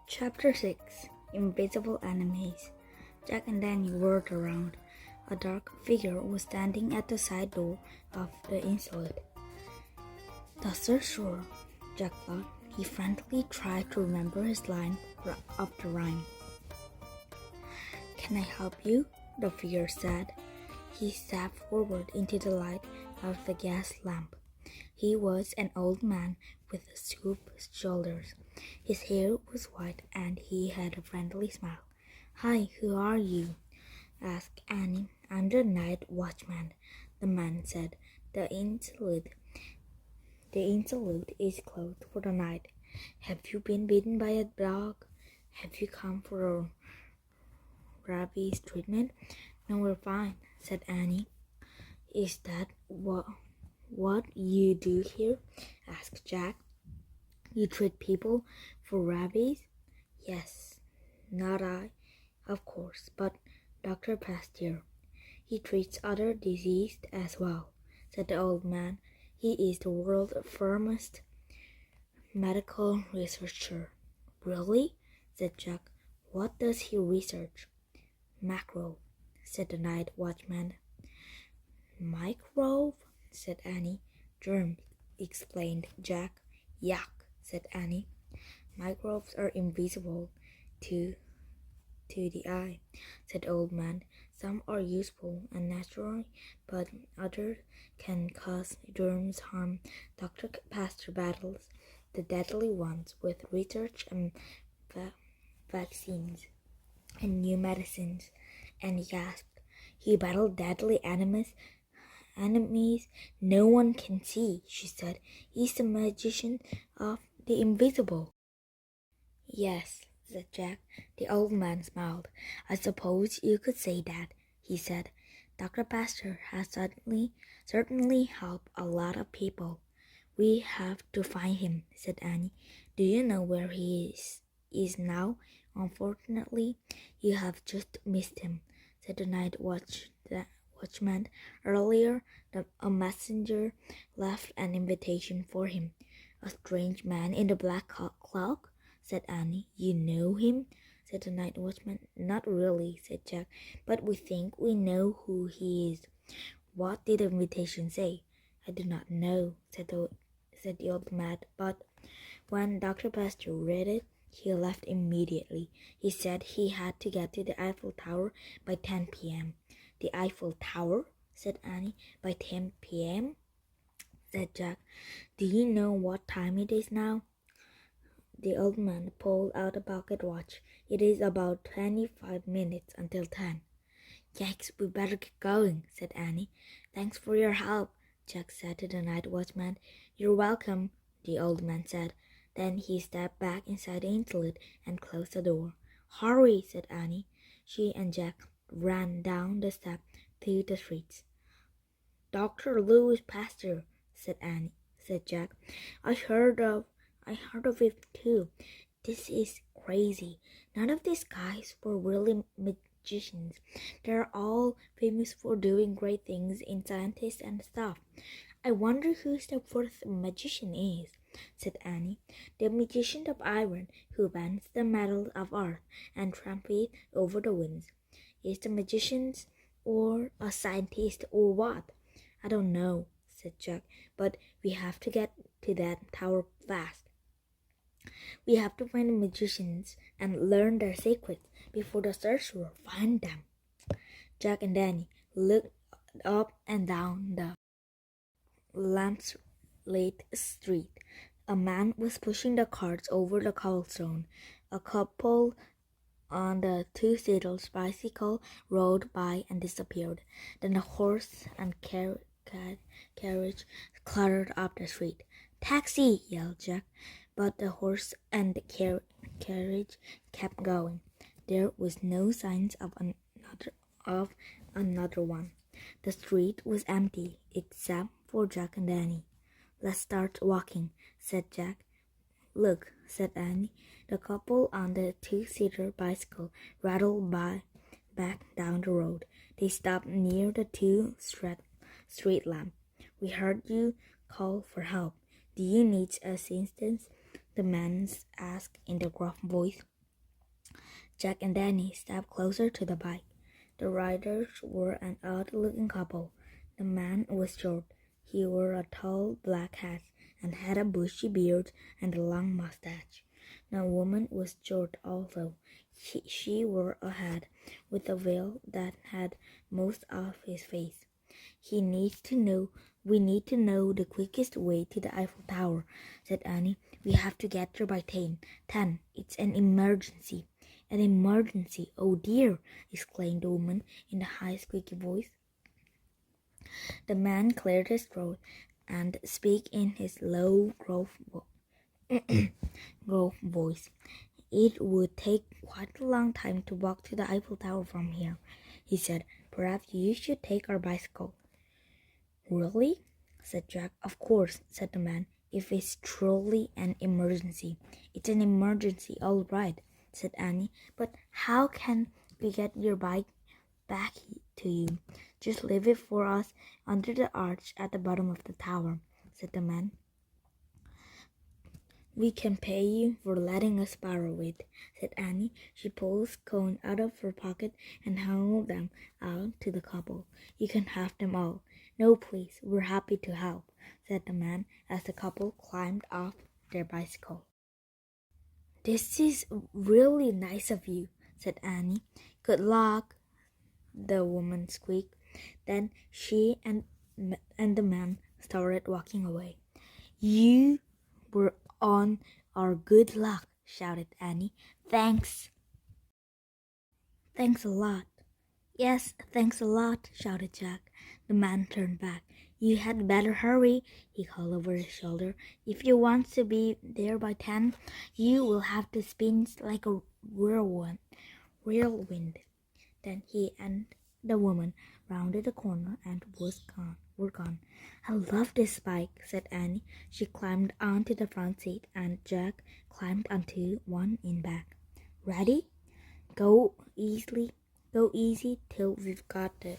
Chapter 6 Invisible Enemies. Jack and Danny whirled around. A dark figure was standing at the side door of the institute. The sorcerer, Jack thought. He frantically tried to remember his line of the rhyme. "Can I help you?" the figure said. He stepped forward into the light of the gas lamp. He was an old man with stooped shoulders. His hair was white and he had a friendly smile. "Hi, who are you?" asked Annie. "I'm the night watchman," the man said. The institute is closed for the night. Have you been bitten by a dog? Have you come for a rabies treatment? "No, we're fine," said Annie. "Is that what you do here?" asked Jack. "You treat people for rabies?" "Yes, not I, of course, but Dr. Pasteur. He treats other diseases as well," said the old man. "He is the world's firmest medical researcher." "Really?" said Jack. "What does he research?" "Macro," said the night watchman. "Microbe?" said Annie. "Germs," explained Jack. "Yuck," said Annie. "Microbes are invisible to the eye," said the old man. "Some are useful and natural, but others can cause germs harm. Dr. Pasteur battles the deadly ones with research and vaccines and new medicines." And he gasped. "He battled deadly enemies no one can see," she said. "He's the magician of the invisible." "Yes," said Jack. The old man smiled. "I suppose you could say that," he said. "Dr. Pasteur has certainly helped a lot of people." "We have to find him," said Annie. "Do you know where he is now?" "Unfortunately, you have just missed him," said the night watchman. "Earlier, a messenger left an invitation for him." "A strange man in the black cloak?" said Annie. "You know him?" said the night watchman. "Not really," said Jack, "but we think we know who he is." "What did the invitation say?" "I do not know," said the old man, "but when Dr. Pasteur read it, he left immediately. He said he had to get to the Eiffel Tower by 10 p.m. "The Eiffel Tower?" said Annie. "By 10 p.m.?" said Jack. "Do you know what time it is now?" The old man pulled out a pocket watch. "It is about 25 minutes until 10. "Yikes, we better get going," said Annie. "Thanks for your help," Jack said to the night watchman. "You're welcome," the old man said. Then he stepped back inside the institute and closed the door. "Hurry," said Annie. She and Jack ran down the steps to the streets. "Dr. Louis Pasteur," said Jack. I heard of it too. This is crazy. None of these guys were really magicians. They're all famous for doing great things in science and stuff. I wonder who the fourth magician is," said Annie. "The magician of iron who bends the metal of earth and tramples over the winds. Is the magician or a scientist or what?" "I don't know," said Jack, "but we have to get to that tower fast. We have to find the magicians and learn their secrets before the sorcerer finds them." Jack and Danny looked up and down the lamplit street. A man was pushing the carts over the cobblestone. A couple on the two-seater bicycle rode by and disappeared. Then a horse and carriage clattered up the street. "Taxi!" yelled Jack, but the horse and the carriage kept going. There was no signs of another one. The street was empty except for Jack and Danny. "Let's start walking," said Jack. "Look," said Annie. The couple on the two-seater bicycle rattled back down the road. They stopped near the two street lamp. "We heard you call for help. Do you need assistance?" the man asked in a gruff voice. Jack and Danny stepped closer to the bike. The riders were an odd-looking couple. The man was short. He wore a tall black hat and had a bushy beard and a long mustache. The woman was short also. She wore a hat with a veil that had most of his face. We need to know the quickest way to the Eiffel Tower, said Annie. We have to get there by 10. 10. It's an emergency. An emergency. Oh dear, exclaimed the woman in a high squeaky voice. The man cleared his throat and spoke in his low, gruff voice. It would take quite a long time to walk to the Eiffel Tower from here, he said. Perhaps you should take our bicycle. Really? Said Jack. Of course, said the man, if it's truly an emergency. It's an emergency, all right, said Annie. But how can we get your bike back to you? Just leave it for us under the arch at the bottom of the tower, said the man. We can pay you for letting us borrow it, said Annie. She pulled coins out of her pocket and hung them out to the couple. You can have them all. No, please, we're happy to help, said the man as the couple climbed off their bicycle. This is really nice of you, said Annie. Good luck, the woman squeaked. Then she and the man started walking away. You were on our good luck, shouted Annie. Thanks. Thanks a lot. Yes, thanks a lot, shouted Jack. The man turned back. You had better hurry, he called over his shoulder. If you want to be there by 10, you will have to spin like a whirlwind. Then he and the woman rounded the corner and were gone. I love this bike, said Annie. She climbed onto the front seat and Jack climbed onto one in back. Ready? Go easy till we've got the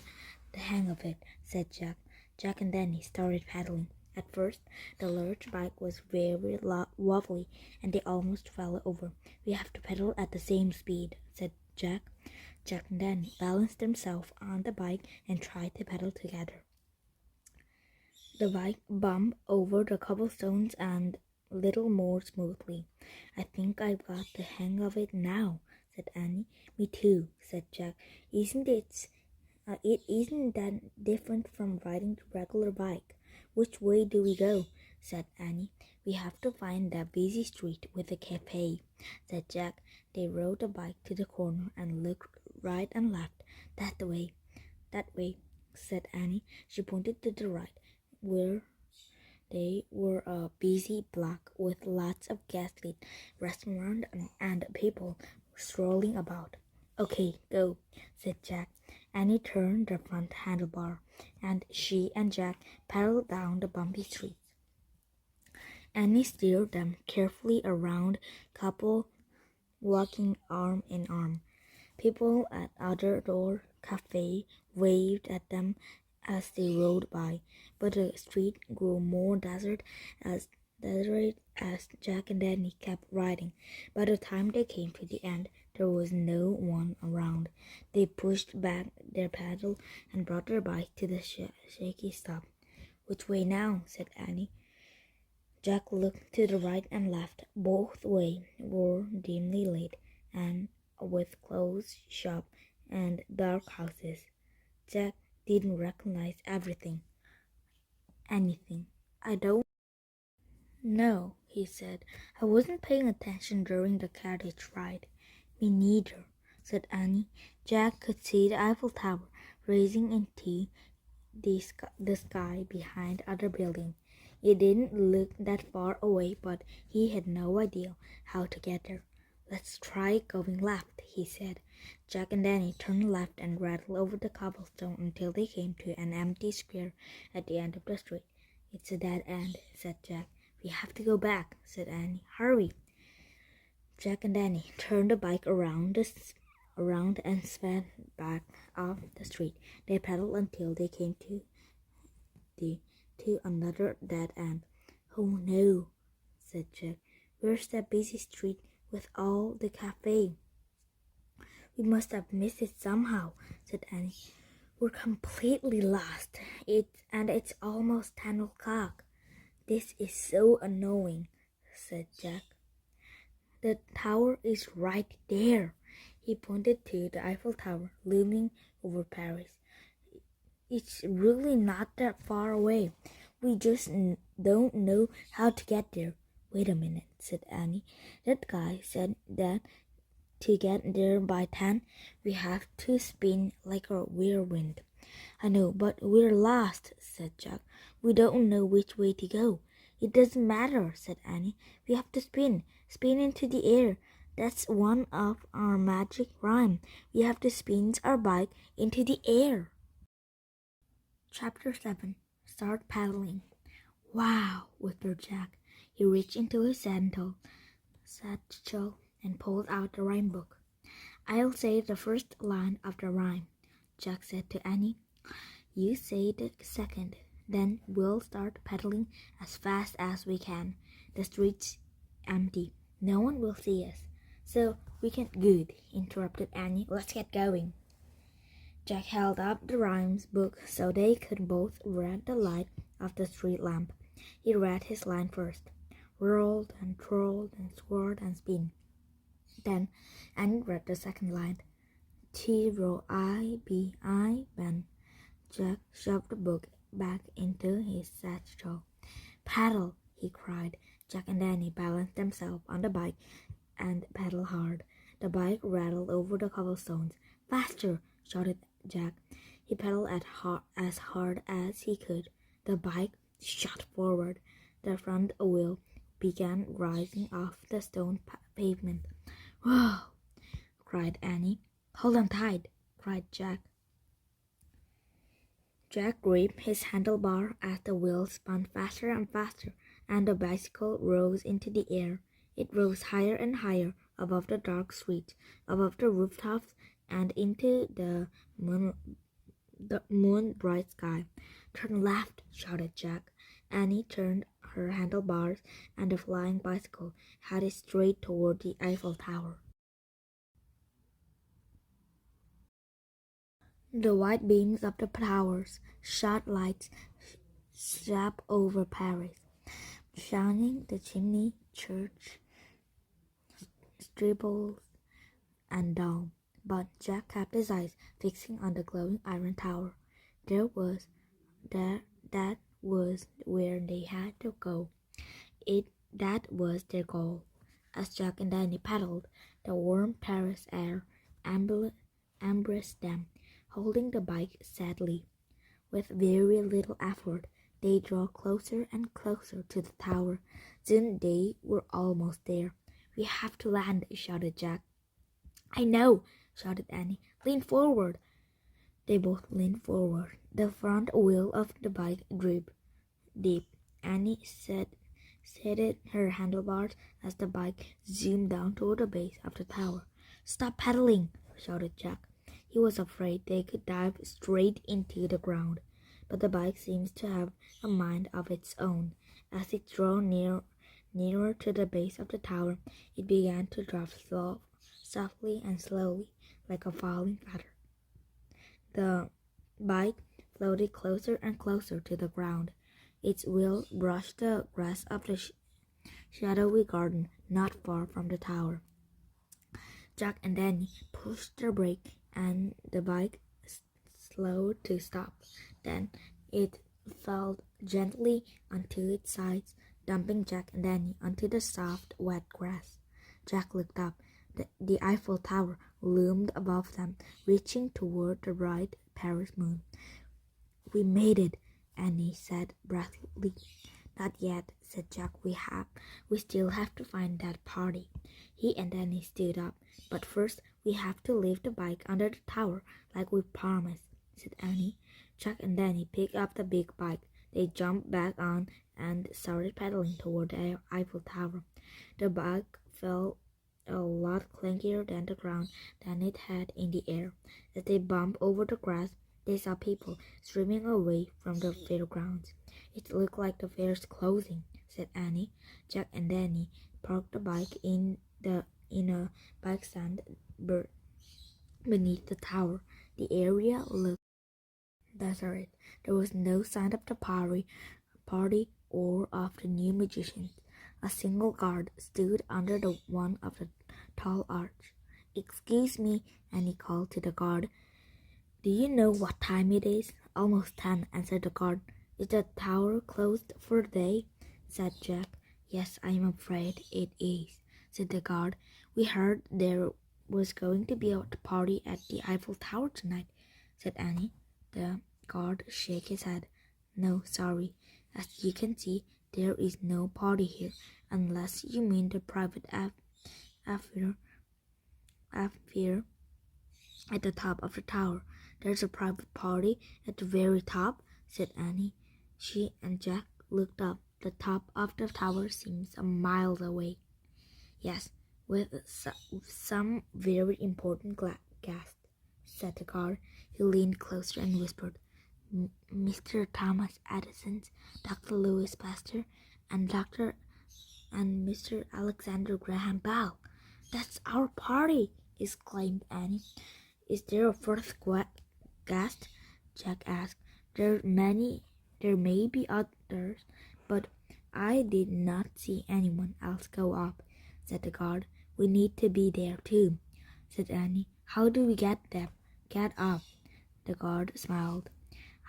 hang of it, said Jack. Jack and Danny started paddling. At first, the large bike was very wobbly and they almost fell over. We have to pedal at the same speed, said Jack. Jack and Danny balanced themselves on the bike and tried to pedal together. The bike bumped over the cobblestones and little more smoothly. I think I've got the hang of it now, said Annie. Me too, said Jack. It isn't that different from riding the regular bike. Which way do we go? Said Annie. We have to find that busy street with the cafe, said Jack. They rode the bike to the corner and looked right and left. That way, said Annie. She pointed to the right, where they were a busy block with lots of gaslit restaurants and people strolling about. Okay, go, said Jack. Annie turned the front handlebar, and she and Jack paddled down the bumpy street. Annie steered them carefully around couple walking arm in arm. People at other door cafe waved at them as they rode by, but the street grew more deserted as Jack and Danny kept riding. By the time they came to the end, there was no one around. They pushed back their paddle and brought their bike to the shaky stop. Which way now? Said Annie. Jack looked to the right and left. Both ways were dimly lit and with closed shop and dark houses. Jack didn't recognize anything. I don't know, he said. I wasn't paying attention during the carriage ride. Me neither, said Annie. Jack could see the Eiffel Tower rising into the sky behind other buildings. It didn't look that far away, but he had no idea how to get there. Let's try going left, he said. Jack and Danny turned left and rattled over the cobblestone until they came to an empty square at the end of the street. It's a dead end, said Jack. We have to go back, said Annie. Hurry! Jack and Danny turned the bike around and sped back off the street. They pedaled until they came to another dead end. Oh no, said Jack. Where's that busy street with all the cafe? We must have missed it somehow, said Annie. We're completely lost. It's almost 10 o'clock. This is so annoying, said Jack. The tower is right there. He pointed to the Eiffel Tower looming over Paris. It's really not that far away. We just don't know how to get there. Wait a minute, said Annie. That guy said that to get there by 10, we have to spin like a whirlwind. I know, but we're lost, said Jack. We don't know which way to go. It doesn't matter, said Annie. We have to spin into the air. That's one of our magic rhyme. We have to spin our bike into the air. Chapter 7. Start paddling. Wow, whispered Jack. He reached into his satchel and pulled out the rhyme book. I'll say the first line of the rhyme, Jack said to Annie. You say the second. Then we'll start paddling as fast as we can. The street's empty. No one will see us. So we can... Good, interrupted Annie. Let's get going. Jack held up the rhymes book so they could both read the light of the street lamp. He read his line first. Whirled and twirled and swirled and spin. Then Annie read the second line. T-R-O-I-B-I, Ben. Jack shoved the book back into his satchel. Paddle, he cried. Jack and Annie balanced themselves on the bike and paddled hard. The bike rattled over the cobblestones. Faster, shouted Jack. He paddled as hard as he could. The bike shot forward. The front wheel began rising off the stone pavement. Whoa! Cried Annie. Hold on tight, cried Jack. Jack gripped his handlebar as the wheels spun faster and faster, and the bicycle rose into the air. It rose higher and higher above the dark streets, above the rooftops, and into the moon-bright sky. Turn left, shouted Jack. Annie turned her handlebars, and the flying bicycle headed straight toward the Eiffel Tower. The white beams of the towers shot lights swept over Paris, shining the chimney, church, steeples, and dome. But Jack kept his eyes fixing on the glowing iron tower. That was where they had to go. That was their goal. As Jack and Danny paddled, the warm Paris air embraced them, holding the bike steadily. With very little effort, they drew closer and closer to the tower. Soon they were almost there. We have to land, shouted Jack. I know, shouted Annie. Lean forward. They both leaned forward. The front wheel of the bike dripped deep. Annie steadied her handlebars as the bike zoomed down toward the base of the tower. Stop paddling, shouted Jack. He was afraid they could dive straight into the ground, but the bike seems to have a mind of its own. As it drew nearer to the base of the tower, it began to drop softly and slowly, like a falling feather. The bike floated closer and closer to the ground. Its wheel brushed the grass of the shadowy garden not far from the tower. Jack and Danny pushed the brake, and the bike slowed to stop. Then it fell gently onto its sides, dumping Jack and Danny onto the soft, wet grass. Jack looked up. The Eiffel Tower loomed above them, reaching toward the bright Paris moon. We made it, Annie said breathlessly. Not yet, said Jack. We still have to find that party. He and Danny stood up. But first, we have to leave the bike under the tower like we promised, said Annie. Jack and Danny picked up the big bike. They jumped back on and started paddling toward the Eiffel Tower. The bike felt a lot clankier than the ground than it had in the air. As they bumped over the grass, they saw people streaming away from the fairgrounds. It looked like the fair's closing, said Annie. Jack and Danny parked the bike in a bike stand Beneath the tower, the area looked deserted. There was no sign of the party or of the new magicians. A single guard stood under the one of the tall arch. "Excuse me," Annie called to the guard. "Do you know what time it is?" "Almost 10," answered the guard. "Is the tower closed for the day?" said Jack. "Yes, I am afraid it is," said the guard. "We heard there was going to be a party at the Eiffel Tower tonight," said Annie. The guard shook his head. "No, sorry. As you can see, there is no party here, unless you mean the private affair at the top of the tower. There's a private party at the very top," said Annie. She and Jack looked up. The top of the tower seems a mile away. "Yes, with some very important guest," said the guard. He leaned closer and whispered, "Mr. Thomas Edison, Dr. Louis Pasteur, and Mr. Alexander Graham Bell." "That's our party!" exclaimed Annie. "Is there a fourth guest?" Jack asked. There may be others, but I did not see anyone else go up," said the guard. "We need to be there too," said Annie. "How do we get up?" The guard smiled.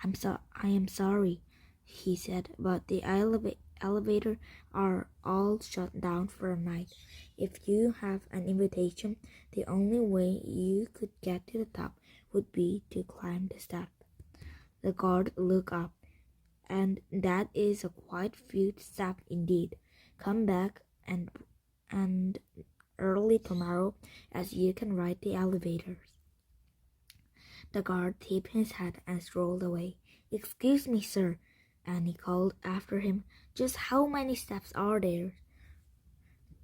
I am sorry," he said, "but the elevator are all shut down for the night. If you have an invitation, the only way you could get to the top would be to climb the step." The guard looked up. "And that is a quite few steps indeed. Come back and early tomorrow, as you can ride the elevators." The guard tipped his head and strolled away. "Excuse me, sir," Annie called after him. "Just how many steps are there?"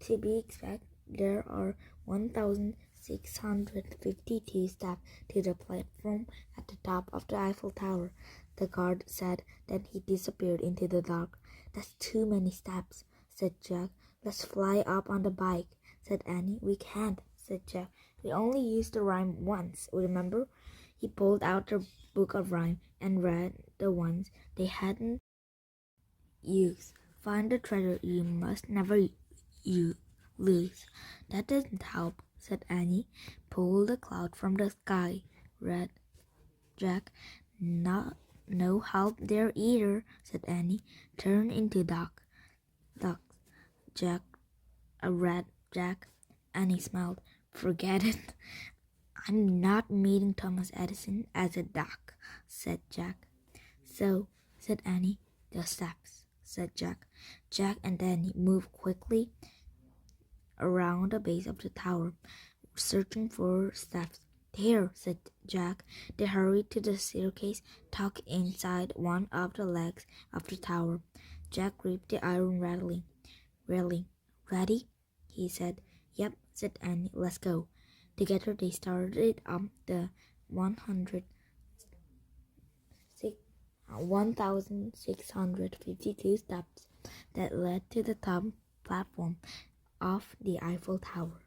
"To be exact, there are 1,652 steps to the platform at the top of the Eiffel Tower," the guard said. Then he disappeared into the dark. "That's too many steps," said Jack. "Let's fly up on the bike," said Annie. "We can't," said Jack. "We only used the rhyme once, remember?" He pulled out their book of rhyme and read the ones they hadn't used. "Find the treasure you must never lose." "That doesn't help," said Annie. "Pull the cloud from the sky," read Jack. No help there either," said Annie. "Turn into ducks," read Jack. Annie smiled. "Forget it. I'm not meeting Thomas Edison as a duck," said Jack. "So," said Annie. "The steps," said Jack. Jack and Annie moved quickly around the base of the tower, searching for steps. "There," said Jack. They hurried to the staircase, tucked inside one of the legs of the tower. Jack gripped the iron railing. "Ready?" he said. "Yep," said Annie. "Let's go." Together they started up the 1,652 steps that led to the top platform of the Eiffel Tower.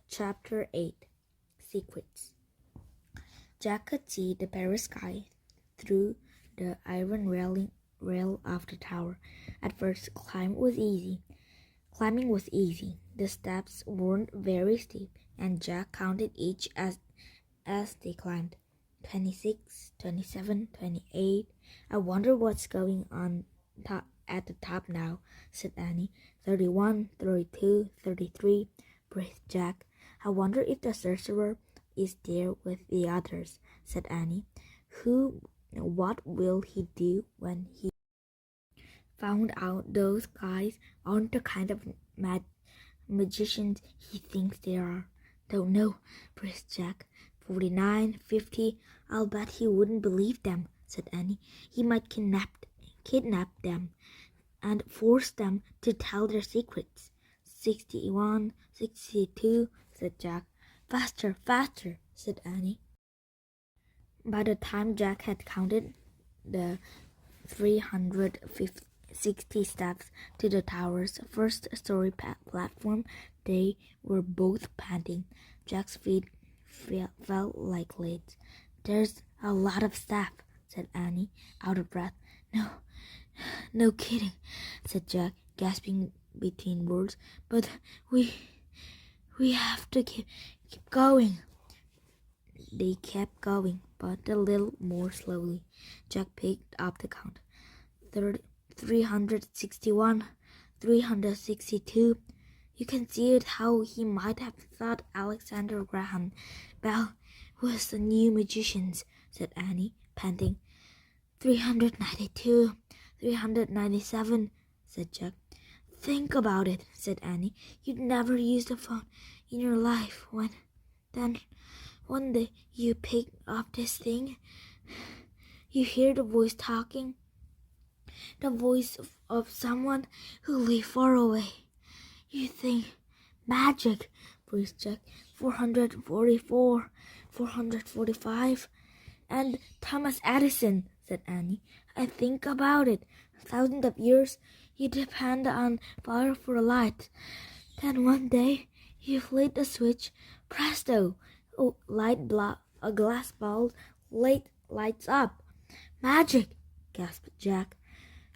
Chapter 8. Secrets. Jack could see the Paris sky through the iron rail of the tower. At first, climbing was easy. The steps weren't very steep, and Jack counted each as they climbed. 26, 27, 28. "I wonder what's going on at the top now," said Annie. 31, 32, 33, breathed Jack. "I wonder if the sorcerer is there with the others," said Annie. What will he do when he found out those guys aren't the kind of magicians he thinks they are?" "Don't know," breathed Jack. 49, 50. "I'll bet he wouldn't believe them," said Annie. "He might kidnap them and force them to tell their secrets." 61, 62, said Jack. "Faster, faster," said Annie. By the time Jack had counted the 360 steps to the tower's first story platform, They were both panting. Jack's feet felt like leads. "There's a lot of stuff," said Annie, out of breath. "No, no kidding," said Jack, gasping between words. "But we have to keep going." They kept going, but a little more slowly. Jack picked up the count. 361, 362. You can see it how he might have thought Alexander Graham Bell was the new magician, said Annie, panting. 392, 397, said Jack. "Think about it," said Annie. "You'd never used a phone in your life. Then one day you pick up this thing. You hear the voice talking. The voice of someone who lives far away. You think, magic," breathed Jack. 444, 445. "And Thomas Edison," said Annie. "I think about it. Thousands of years you depend on fire for light. Then one day you flick the switch. Presto! A glass ball lights up. Magic!" gasped Jack.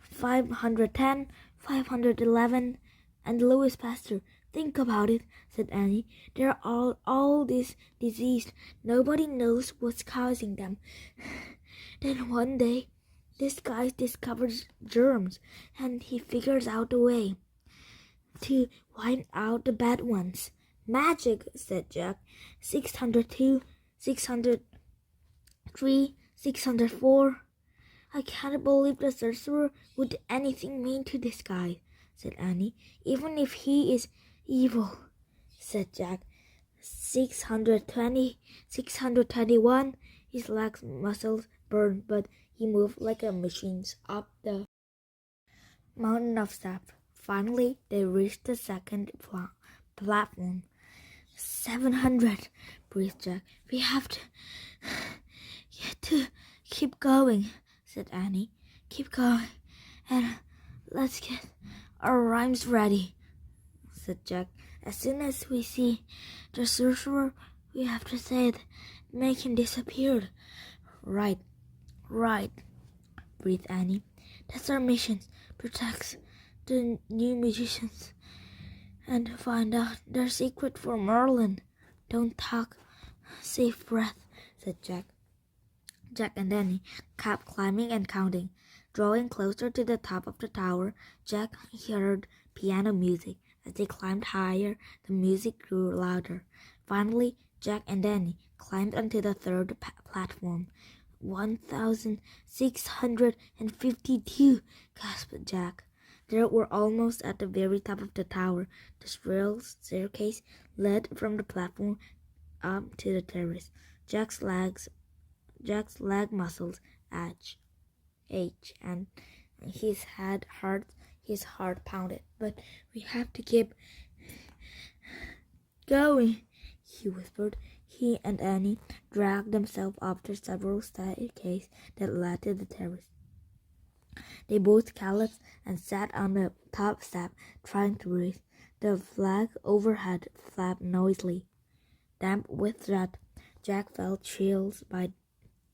510, 511, and Louis Pasteur. "Think about it," said Annie. "They're all this diseased. Nobody knows what's causing them. Then one day, this guy discovers germs, and he figures out a way to wipe out the bad ones." "Magic," said Jack. 602, 603, 604. "I can't believe the sorcerer would anything mean to this guy," said Annie. "Even if he is evil," said Jack. 620, 621. His legs muscles burned, but he moved like a machine up the mountain of steps. Finally, they reached the second platform. 700, breathed Jack. "We have to keep going," said Annie. "Keep going, and let's get our rhymes ready," said Jack. "As soon as we see the sorcerer, we have to say it, make him disappear." Right, breathed Annie. "That's our mission. Protect the new magicians and find out their secret for Merlin." "Don't talk. Save breath," said Jack. Jack and Annie kept climbing and counting. Drawing closer to the top of the tower, Jack heard piano music. As they climbed higher, the music grew louder. Finally, Jack and Annie climbed onto the third platform. 1,652, gasped Jack. They were almost at the very top of the tower. The spiral staircase led from the platform up to the terrace. Jack's leg muscles ached, and his heart pounded. "But we have to keep going," he whispered. He and Annie dragged themselves up the several staircases that led to the terrace. They both collapsed and sat on the top step, trying to breathe. The flag overhead flapped noisily. Damp with sweat, Jack felt chills by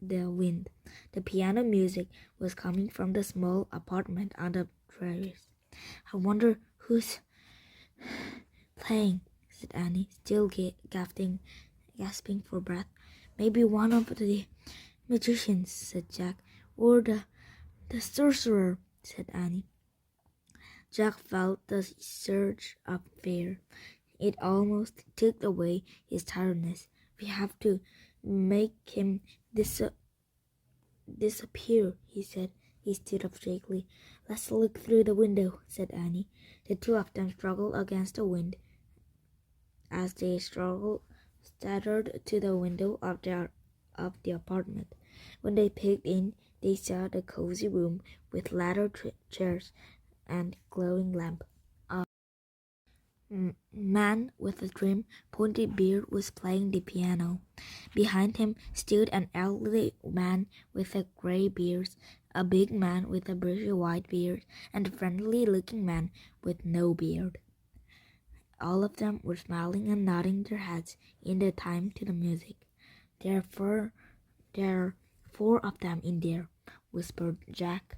the wind. The piano music was coming from the small apartment on the terrace. "I wonder who's playing," said Annie, still gasping for breath. "Maybe one of the magicians," said Jack. "Or the sorcerer," said Annie. Jack felt the surge of fear. It almost took away his tiredness. "We have to make him disappear," he said. He stood up shakily. "Let's look through the window," said Annie. The two of them struggled against the wind. As they staggered to the window of the apartment. When they peeked in, they saw the cozy room with leather chairs and glowing lamp. A man with a trim, pointed beard was playing the piano. Behind him stood an elderly man with a gray beard, a big man with a bushy white beard, and a friendly-looking man with no beard. All of them were smiling and nodding their heads in the time to the music. There are four of them in there, whispered Jack.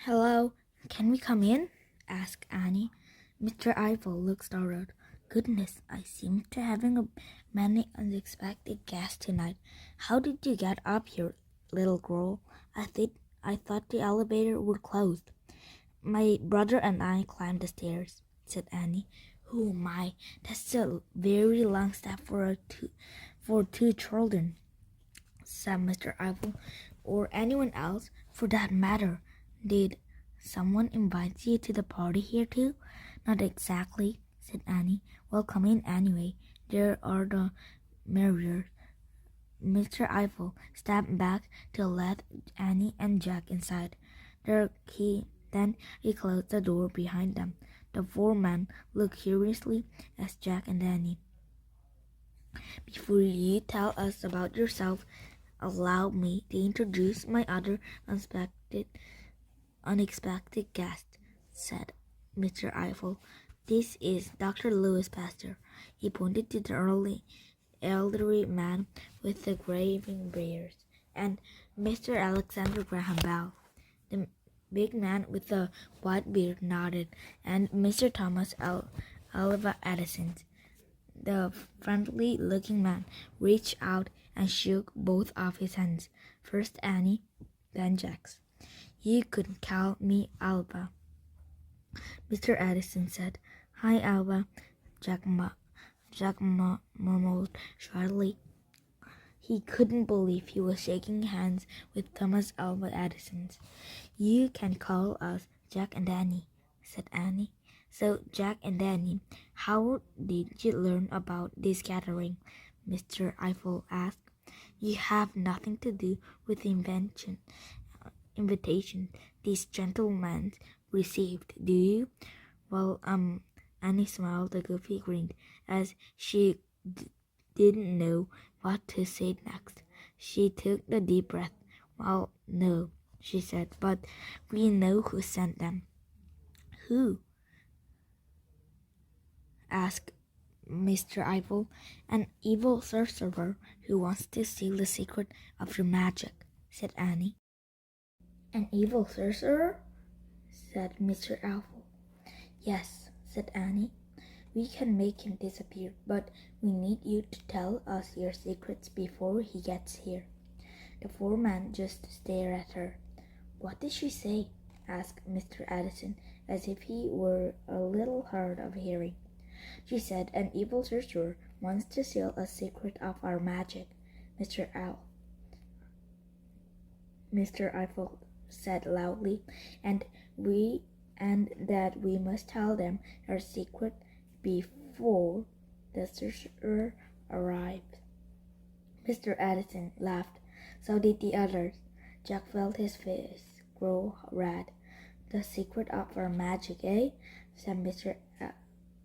Hello, can we come in? Asked Annie. Mr. Eiffel looked startled. Goodness, I seem to having many unexpected guests tonight. How did you get up here, little girl? I thought the elevator were closed. My brother and I climbed the stairs, said Annie. Oh my, that's a very long step for two children, said Mr. Eiffel, or anyone else for that matter. Did someone invite you to the party here too? Not exactly, said Annie. Well, come in anyway. There are the merrier. Mr. Eiffel stepped back to let Annie and Jack inside. Then he closed the door behind them. The four men looked curiously at Jack and Annie. Before you tell us about yourself, allow me to introduce my other unexpected guest, said Mr. Eiffel. This is Dr. Louis Pasteur. He pointed to the elderly man with the graving beard, and Mr. Alexander Graham Bell. The big man with the white beard nodded, and Mr. Thomas Alva Edison. The friendly-looking man reached out and shook both of his hands, first Annie, then Jack's. You could call me Alva, Mr. Edison said. Hi, Alva, Jack murmured shyly. He couldn't believe he was shaking hands with Thomas Alva Edison. You can call us Jack and Danny, said Annie. So, Jack and Danny, how did you learn about this gathering? Mr. Eiffel asked. You have nothing to do with the invitation these gentlemen received, do you? Well, Annie smiled a goofy grin as she didn't know what to say next. She took a deep breath. Well, no, she said, but we know who sent them. Who? Asked Mr. Eiffel. An evil sorcerer who wants to steal the secret of your magic, said Annie. An evil sorcerer? Said Mr. Eiffel. Yes, said Annie. We can make him disappear, but we need you to tell us your secrets before he gets here. The foreman just stared at her. What did she say? Asked Mr. Addison, as if he were a little hard of hearing. She said an evil sorcerer wants to steal a secret of our magic, Mr. Eiffel said loudly, and that we must tell them our secret before the sorcerer arrives. Mr. Addison laughed. So did the others. Jack felt his face grow red. The secret of our magic, eh? Said Mr.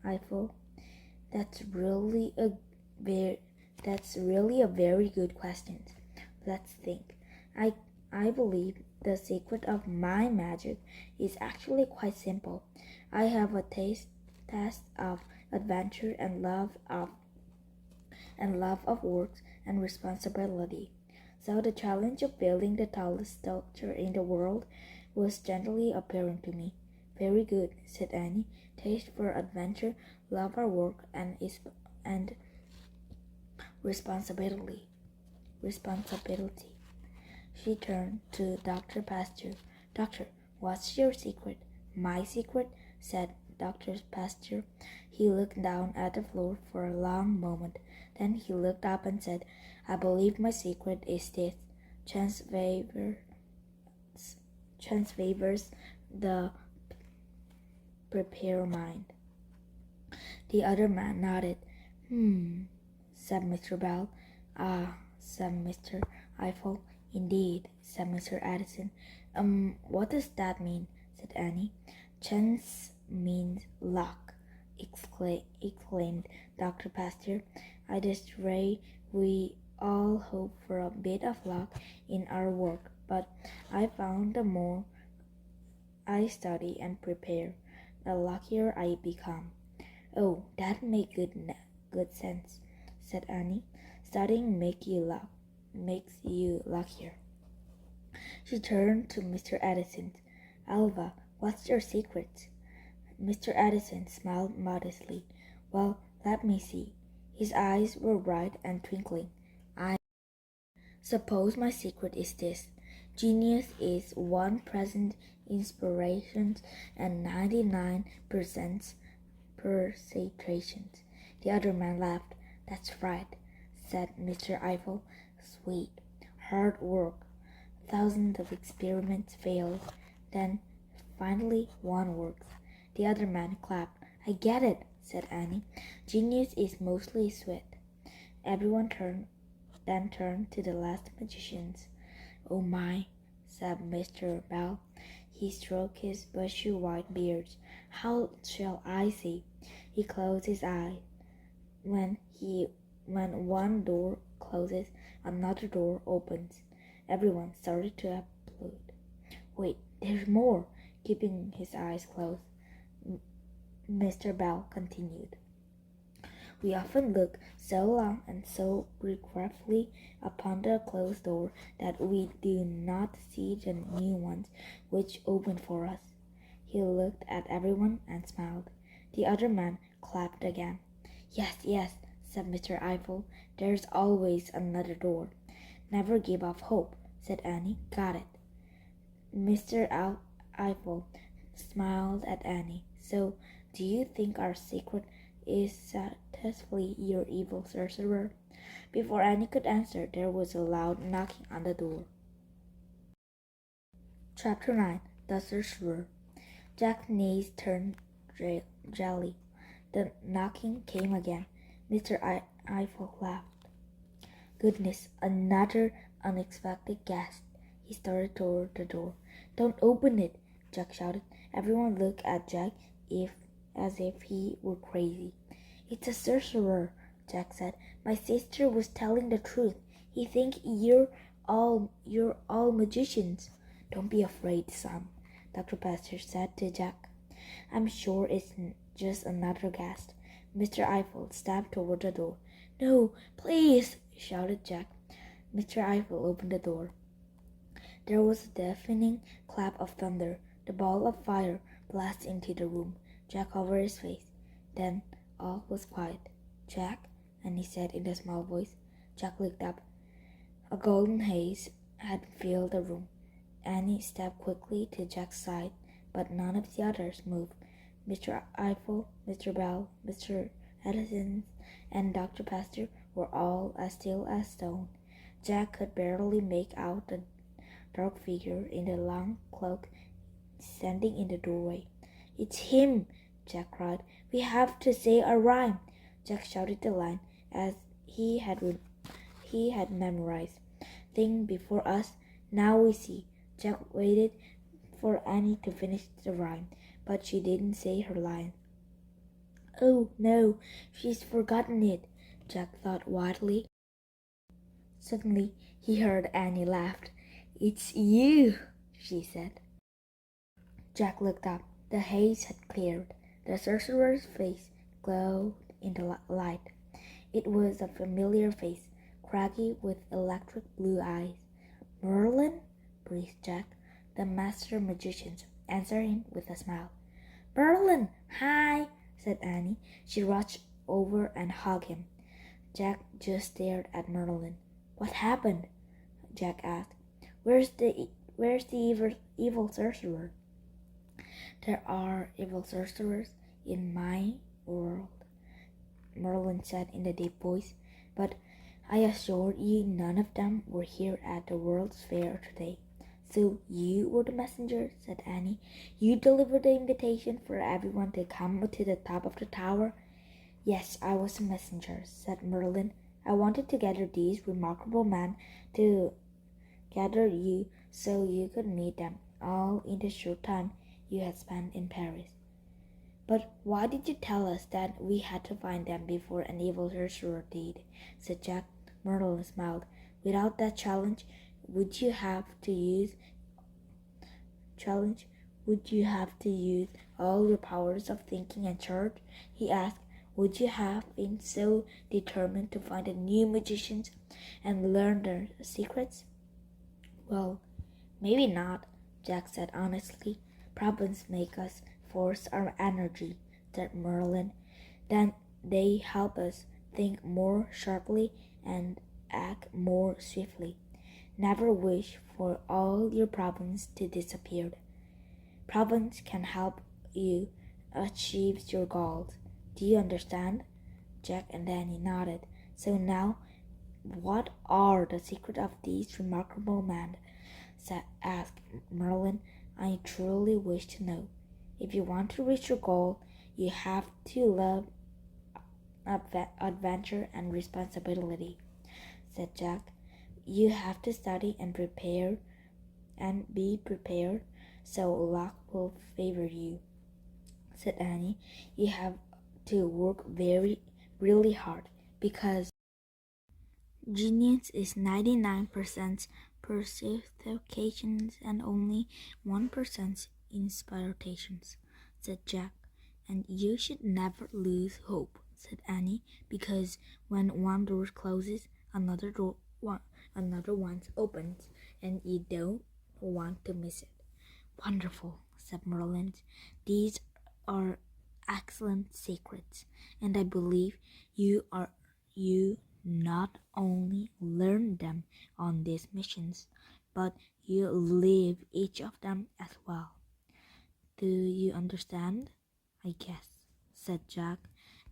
Eiffel. That's really a very good question. Let's think. I believe the secret of my magic is actually quite simple. I have a taste of adventure and love of work and responsibility. So the challenge of building the tallest structure in the world was gently apparent to me. Very good, said Annie. Taste for adventure, love for work, and responsibility. She turned to Dr. Pasteur. Doctor, what's your secret? My secret, said Dr. Pasteur. He looked down at the floor for a long moment. Then he looked up and said, I believe my secret is this. Chance favors the prepare mind. The other man nodded. Said Mr. Bell. Ah, said Mr. Eiffel. Indeed, said Mr. Addison. What does that mean? Said Annie. Chance means luck, exclaimed Dr. Pasteur. I just pray we all hope for a bit of luck in our work, but I found the more I study and prepare, the luckier I become. Oh, that makes good sense, said Annie. Studying makes you luckier. She turned to Mr. Addison. Alva, what's your secret? Mr. Addison smiled modestly. Well, let me see. His eyes were bright and twinkling. I suppose my secret is this. Genius is 1% inspiration and 99% perception. The other man laughed. That's right, said Mr. Eiffel. Sweet. Hard work. Thousands of experiments failed. Then, finally, one works. The other man clapped. I get it, said Annie. Genius is mostly sweat. Everyone then turned to the last magicians. Oh my, said Mr. Bell. He stroked his bushy white beard. How shall I see? He closed his eyes. When one door closes, another door opens. Everyone started to applaud. Wait, there's more. Keeping his eyes closed, Mr. Bell continued. We often look so long and so regretfully upon the closed door that we do not see the new ones which open for us. He looked at everyone and smiled. The other man clapped again. Yes, said Mr. Eiffel. There's always another door. Never give up hope, said Annie. Got it. Mr. Eiffel smiled at Annie. So, do you think our secret is successfully your evil sorcerer? Before Annie could answer, there was a loud knocking on the door. Chapter 9. The Sorcerer. Jack's knees turned jelly. The knocking came again. Mr. Eiffel laughed. Goodness, another unexpected guest. He started toward the door. Don't open it, Jack shouted. Everyone looked at Jack as if he were crazy. It's a sorcerer, Jack said. My sister was telling the truth. He thinks you're all magicians. Don't be afraid, son, Dr. Pasteur said to Jack. I'm sure it's just another guest. Mr. Eiffel stepped toward the door. No, please, shouted Jack. Mr. Eiffel opened the door. There was a deafening clap of thunder. The ball of fire blasted into the room. Jack covered his face. Then all was quiet. Jack, Annie said in a small voice. Jack looked up. A golden haze had filled the room. Annie stepped quickly to Jack's side, but none of the others moved. Mr. Eiffel, Mr. Bell, Mr. Edison, and Dr. Pastor were all as still as stone. Jack could barely make out the dark figure in the long cloak standing in the doorway. "It's him!" Jack cried. "We have to say a rhyme!" Jack shouted the line as he had memorized. "Thing before us, now we see." Jack waited for Annie to finish the rhyme, but she didn't say her line. "Oh, no, she's forgotten it," Jack thought wildly. Suddenly, he heard Annie laugh. "It's you," she said. Jack looked up. The haze had cleared. The sorcerer's face glowed in the light. It was a familiar face, craggy with electric blue eyes. "Merlin?" breathed Jack. The master magician answered him with a smile. "Merlin! Hi!" said Annie. She rushed over and hugged him. Jack just stared at Merlin. "What happened?" Jack asked. Where's the evil sorcerer?" "There are evil sorcerers in my world," Merlin said in a deep voice, "but I assure you none of them were here at the World's Fair today." "So you were the messenger," said Annie. "You delivered the invitation for everyone to come to the top of the tower?" "Yes, I was a messenger," said Merlin. "I wanted to gather these remarkable men to gather you so you could meet them all in the short time you had spent in Paris." "But why did you tell us that we had to find them before an evil sorcerer did?" said Jack. Merlin smiled. "Without that would you have to use challenge? Would you have to use all your powers of thinking and chart?" he asked. "Would you have been so determined to find the new magicians and learn their secrets?" "Well, maybe not," Jack said honestly. "Problems make us force our energy," said Merlin. "Then they help us think more sharply and act more swiftly. Never wish for all your problems to disappear. Problems can help you achieve your goals. Do you understand?" Jack and Danny nodded. "So now, what are the secrets of these remarkable men?" asked Merlin. "I truly wish to know. If you want to reach your goal, you have to love adventure and responsibility," said Jack. "You have to study and be prepared, so luck will favor you," said Annie. "You have to work really hard, because genius is 99% persecution and only 1% inspiration," said Jack. "And you should never lose hope," said Annie, "because when one door closes, another one opens, and you don't want to miss it." "Wonderful," said Merlin. "These are excellent secrets, and I believe you not only learn them on these missions, but you live each of them as well. Do you understand?" "I guess," said Jack.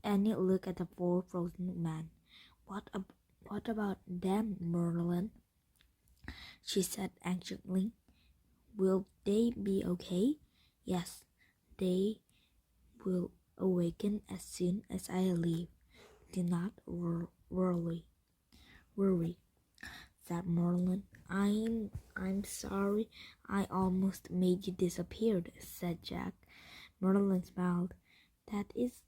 Annie looked at the four frozen men. What about them, Merlin?" she said anxiously. "Will they be okay?" "Yes, they will awaken as soon as I leave. Do not worry," said Merlin. I'm sorry I almost made you disappear," said Jack. Merlin smiled. "That is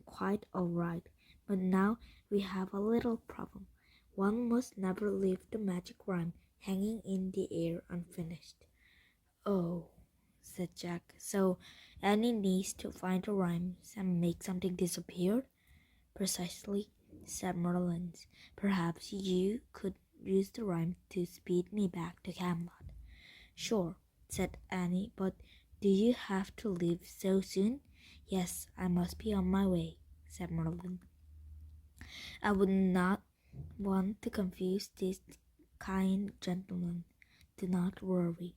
quite all right, but now we have a little problem. One must never leave the magic rhyme hanging in the air unfinished." "Oh," said Jack. "So Annie needs to find the rhymes and make something disappear?" "Precisely," said Merlin. "Perhaps you could use the rhyme to speed me back to Camelot." "Sure," said Annie, "but do you have to leave so soon?" Yes, I must be on my way, said Merlin. I would not want to confuse this kind gentleman. Do not worry.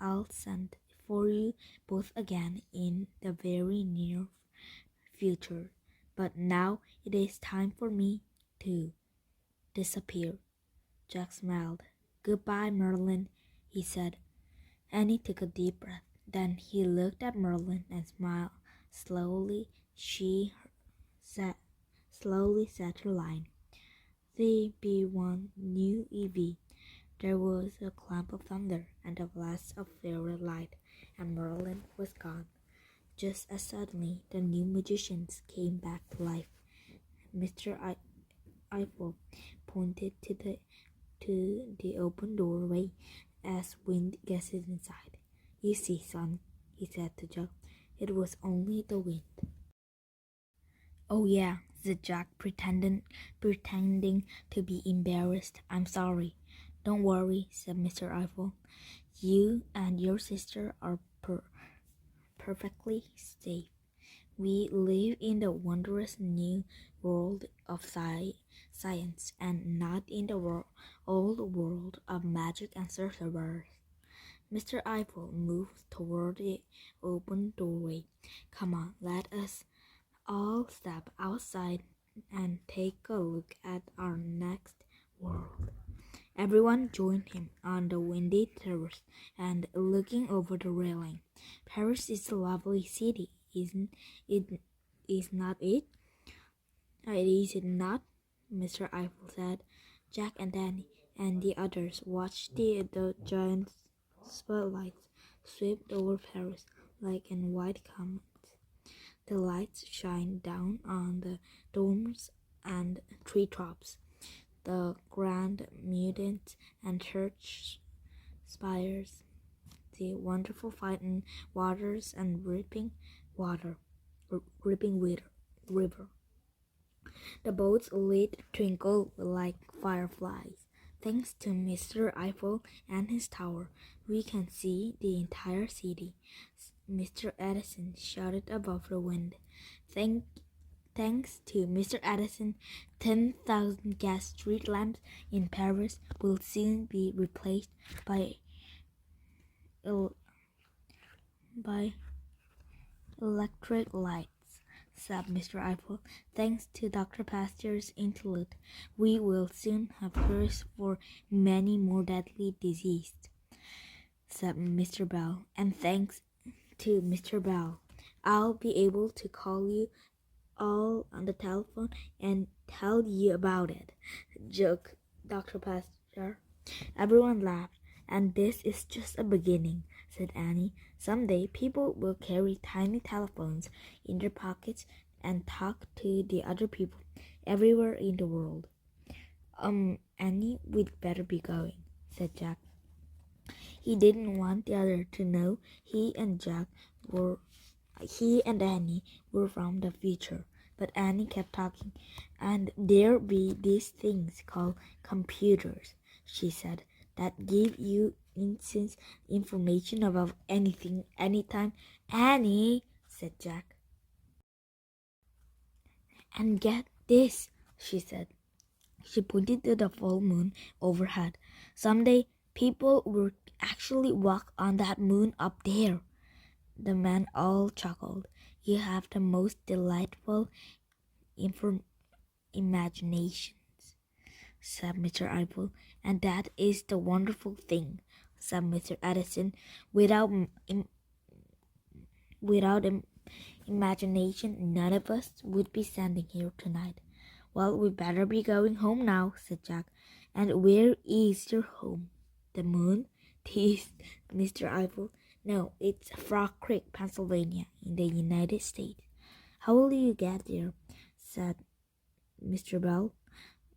I'll send for you both again in the very near future. But now it is time for me to disappear. Jack smiled. Goodbye, Merlin, he said. Annie took a deep breath. Then he looked at Merlin and smiled. Slowly set her line. The B1 new EV. There was a clap of thunder and a flash of fairy light, and Merlin was gone. Just as suddenly, the new magicians came back to life. Mr. Eiffel pointed to the open doorway as wind gusted inside. You see, son, he said to Jack, it was only the wind. Oh yeah, said Jack, pretending to be embarrassed. I'm sorry. Don't worry, said Mr. Eiffel. You and your sister are perfectly safe. We live in the wondrous new world of science and not in the old world of magic and sorcerers. Mr. Eiffel moved toward the open doorway. Come on, let us all step outside and take a look at our next world. Everyone joined him on the windy terrace and looking over the railing. Paris is a lovely city, isn't it? Is not it? Is it not? Mr. Eiffel said. Jack and Danny and the others watched the giant spotlights sweep over Paris like a white comet. The lights shine down on the domes and treetops, the grand mutants and church spires, the wonderful fountain waters and ripping river. The boats lit twinkle like fireflies. Thanks to Mr. Eiffel and his tower, we can see the entire city. Mr. Edison shouted above the wind. Thanks to Mr. Edison, 10,000 gas street lamps in Paris will soon be replaced by electric lights, said Mr. Eiffel. Thanks to Dr. Pasteur's intellect, we will soon have cures for many more deadly diseases, said Mr. Bell. And thanks to Mr. Bell, I'll be able to call you all on the telephone and tell you about it, joked Dr. Pasteur. Everyone laughed. And this is just a beginning, said Annie. Someday people will carry tiny telephones in their pockets and talk to the other people everywhere in the world. Annie, we'd better be going, said Jack. He didn't want the other to know he and Annie were from the future. But Annie kept talking. And there be these things called computers, she said, that give you instant information about anything, anytime. Annie, said Jack. And get this, she said. She pointed to the full moon overhead. Someday people will actually walk on that moon up there. The men all chuckled. You have the most delightful imaginations, said Mr. Eiffel. And that is the wonderful thing, said Mr. Edison. Without imagination, none of us would be standing here tonight. Well, we better be going home now, said Jack. And where is your home? The moon? teased Mr. Eiffel. No, it's Frog Creek, Pennsylvania, in the United States. How will you get there? Said Mr. Bell.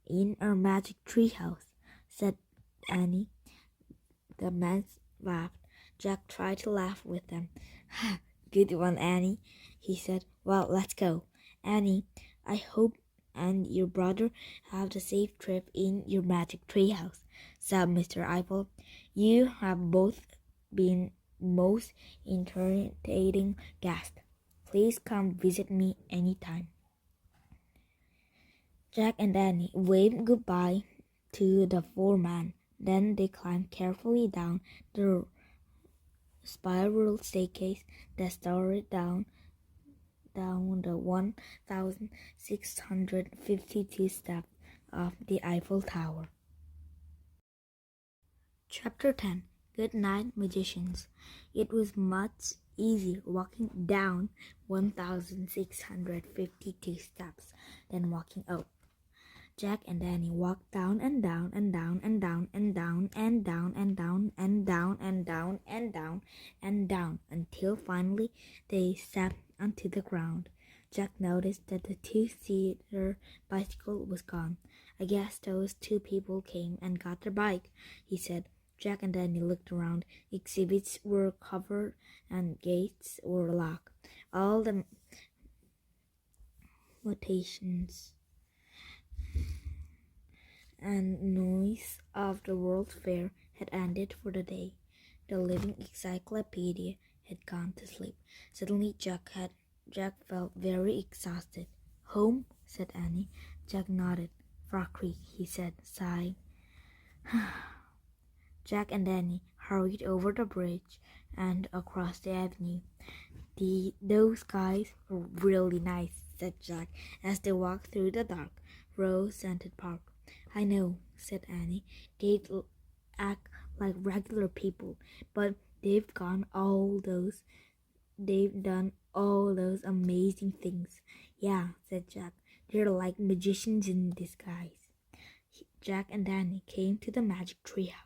In our magic treehouse, said Annie. The men laughed. Jack tried to laugh with them. Good one, Annie, he said. Well, let's go. Annie, I hope and your brother have a safe trip in your magic treehouse, said Mr. Eiffel. You have both been most entertaining guests. Please come visit me anytime. Jack and Danny waved goodbye to the four men. Then they climbed carefully down the spiral staircase that started down the 1,652 steps of the Eiffel Tower. Chapter 10. Good Night, Magicians. It was much easier walking down 1,652 steps than walking up. Jack and Danny walked down and down and down and down and down and down and down and down and down and down and down until finally they stepped onto the ground. Jack noticed that the two-seater bicycle was gone. I guess those two people came and got their bike, he said. Jack and Danny looked around. Exhibits were covered and gates were locked. All the mutations and noise of the World's Fair had ended for the day. The living encyclopedia had gone to sleep. Suddenly Jack felt very exhausted. Home? Said Annie. Jack nodded. Frog Creek, he said, sighing. Jack and Danny hurried over the bridge and across the avenue. Those guys were really nice, said Jack, as they walked through the dark, rose-scented park. I know, said Annie. They'd act like regular people, but they've done all those amazing things. Yeah, said Jack. They're like magicians in disguise. Jack and Danny came to the magic treehouse.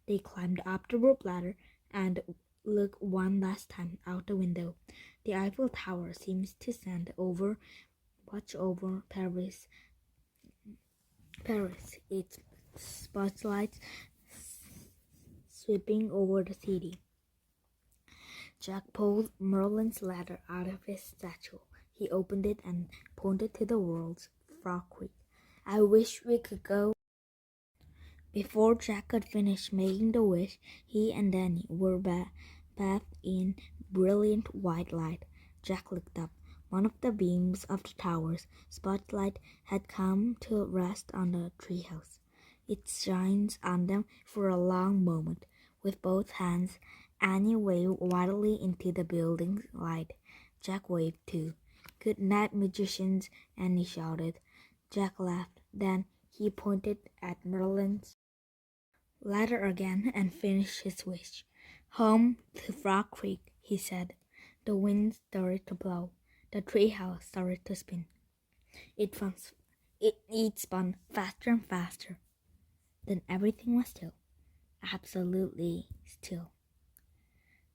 They climbed up the rope ladder and looked one last time out the window. The Eiffel Tower seems to watch over Paris, its spotlights sweeping over the city. Jack pulled Merlin's ladder out of his satchel. He opened it and pointed to the world's Frog Creek. I wish we could go. Before Jack could finish making the wish, he and Danny were bathed in brilliant white light. Jack looked up. One of the beams of the tower's spotlight had come to rest on the treehouse. It shines on them for a long moment. With both hands, Annie waved wildly into the building's light. Jack waved too. Good night, magicians, Annie shouted. Jack laughed. Then he pointed at Merlin's ladder again and finished his wish. Home to Frog Creek, he said. The wind started to blow. The treehouse started to spin. It spun faster and faster. Then everything was still. Absolutely still.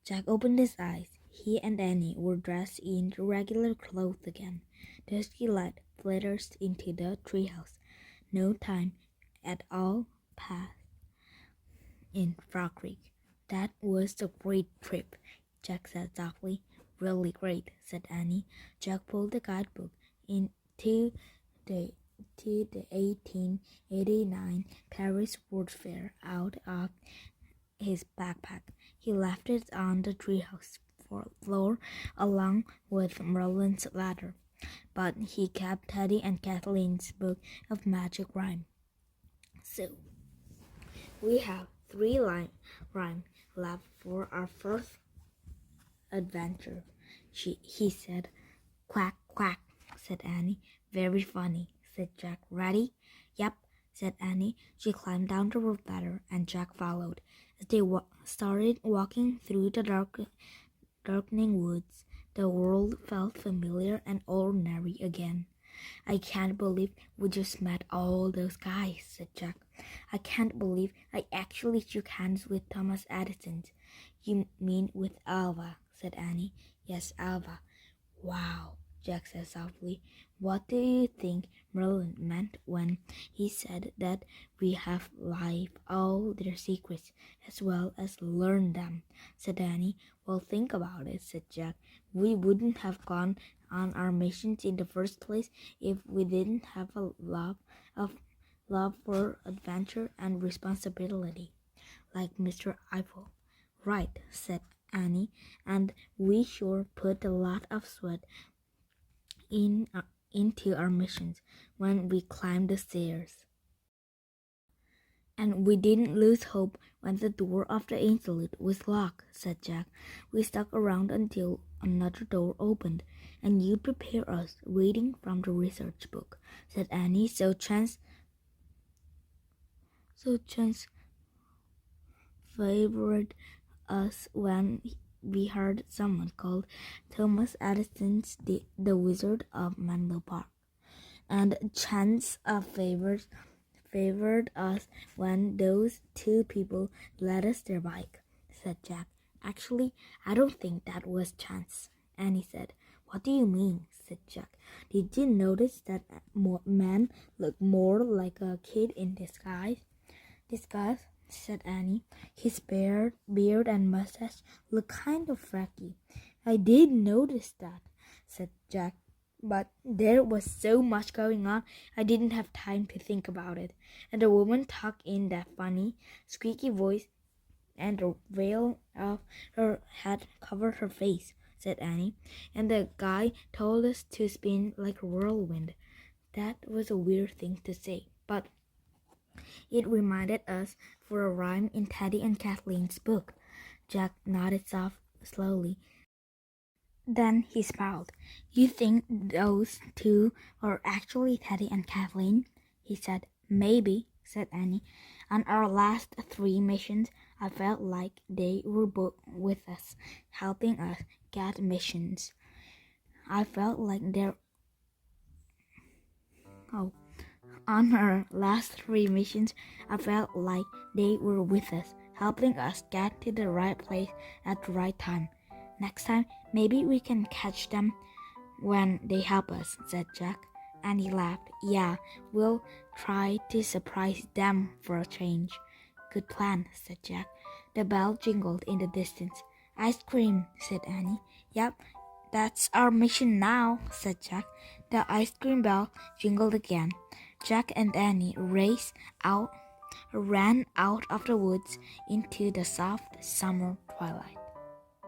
Jack opened his eyes. He and Annie were dressed in regular clothes again. Dusky light flitters into the treehouse. No time at all passed in Frog Creek. That was a great trip, Jack said softly. Really great, said Annie. Jack pulled the guidebook into the 1889 Paris World's Fair out of his backpack. He left it on the treehouse floor along with Merlin's ladder, but he kept Teddy and Kathleen's book of magic rhyme. So, we have 3 rhymes left for our first adventure, he said. Quack, quack, said Annie. Very funny, said Jack. Ready? Yep, said Annie. She climbed down the rope ladder and Jack followed. As they started walking through the darkening woods, the world felt familiar and ordinary again. I can't believe we just met all those guys, said Jack. I can't believe I actually shook hands with Thomas Edison. You mean with Alva, said Annie. Yes, Alva. Wow, Jack said softly. What do you think Merlin meant when he said that we have lived all their secrets as well as learned them, said Annie. Well, think about it, said Jack. We wouldn't have gone on our missions in the first place if we didn't have a love for adventure and responsibility, like Mr. Eiffel. Right, said Annie, "and we sure put a lot of sweat into our missions when we climbed the stairs. And we didn't lose hope when the door of the Insolite was locked," said Jack. "We stuck around until another door opened, and you prepare us reading from the research book," said Annie. So chance favored us when we heard someone called Thomas Edison's the Wizard of Menlo Park. And chance favored us when those two people led us their bike," said Jack. "Actually, I don't think that was chance," Annie said. "What do you mean?" said Jack. "Did you notice that man looked more like a kid in disguise?" "Disguise," said Annie. "His beard and mustache look kind of freaky." "I did notice that," said Jack. "But there was so much going on, I didn't have time to think about it. And the woman talked in that funny, squeaky voice, and the veil of her hat covered her face," said Annie. "And the guy told us to spin like a whirlwind." That was a weird thing to say, but it reminded us for a rhyme in Teddy and Kathleen's book. Jack nodded slowly. Then he smiled. "You think those two are actually Teddy and Kathleen?" he said. "Maybe," said Annie. "On our last 3 missions, I felt like they were both with us, helping us get missions. I felt like they're... Oh, on our last 3 missions, I felt like they were with us, helping us get to the right place at the right time. Next time, maybe we can catch them when they help us," said Jack. And he laughed. "Yeah, we'll try to surprise them for a change." "Good plan," said Jack. The bell jingled in the distance. "Ice cream," said Annie. "Yep, that's our mission now," said Jack. The ice cream bell jingled again. Jack and Annie ran out of the woods into the soft summer twilight.